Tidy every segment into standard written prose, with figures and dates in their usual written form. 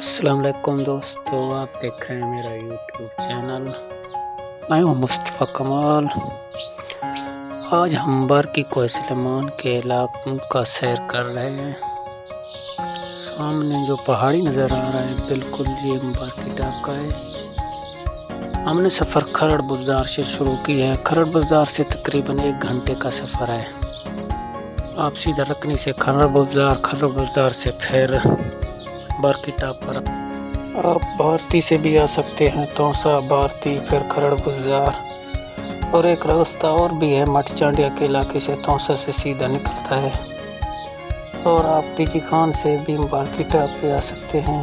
السلام علیکم دوستو، آپ دیکھ رہے ہیں میرا یوٹیوب چینل۔ میں ہوں مصطفیٰ کمال۔ آج ہم بارکی کوہ سلیمان کے علاقوں کا سیر کر رہے ہیں۔ سامنے جو پہاڑی نظر آ رہا ہے بالکل یہ بارکی ٹاپ کا ہے۔ ہم نے سفر کھرڑ بزدار سے شروع کیا ہے۔ کھرڑ بزدار سے تقریباً 1 گھنٹے کا سفر ہے۔ آپ سیدھا رکنی سے کھرڑ بزدار سے پھر بارکی ٹاپ پر آپ بھارتی سے بھی آ سکتے ہیں، توسا بھارتی پھر کھرڑ بزدار، اور ایک راستہ اور بھی ہے مٹ چانڈیا کے علاقے سے، توسا سے سیدھا نکلتا ہے، اور آپ ڈی جی خان سے بھی بارکی ٹاپ پہ آ سکتے ہیں۔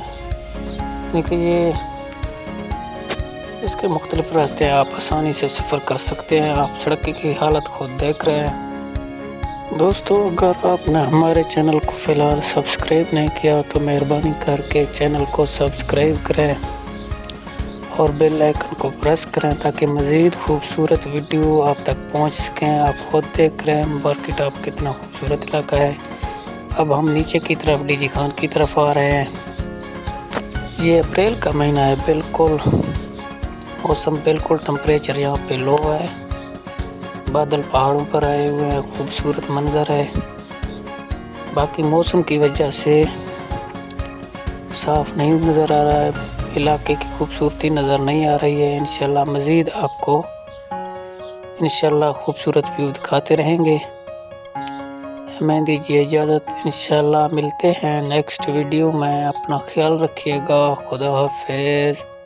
لیکن یہ اس کے مختلف راستے ہیں، آپ آسانی سے سفر کر سکتے ہیں۔ آپ سڑک کی حالت خود دیکھ رہے ہیں۔ دوستو، اگر آپ نے ہمارے چینل کو فی الحال سبسکرائب نہیں کیا تو مہربانی کر کے چینل کو سبسکرائب کریں اور بیل آئیکن کو پریس کریں تاکہ مزید خوبصورت ویڈیو آپ تک پہنچ سکیں۔ آپ خود دیکھ رہے ہیں بارکی ٹاپ کتنا خوبصورت علاقہ ہے۔ اب ہم نیچے کی طرف ڈی جی خان کی طرف آ رہے ہیں۔ یہ اپریل کا مہینہ ہے، بالکل موسم بالکل ٹمپریچر یہاں پہ لو ہے۔ بادل پہاڑوں پر آئے ہوئے ہیں، خوبصورت منظر ہے۔ باقی موسم کی وجہ سے صاف نہیں نظر آ رہا ہے، علاقے کی خوبصورتی نظر نہیں آ رہی ہے۔ انشاءاللہ مزید آپ کو خوبصورت ویو دکھاتے رہیں گے۔ ہمیں دیجیے اجازت، انشاءاللہ ملتے ہیں نیکسٹ ویڈیو میں۔ اپنا خیال رکھیے گا۔ خدا حافظ۔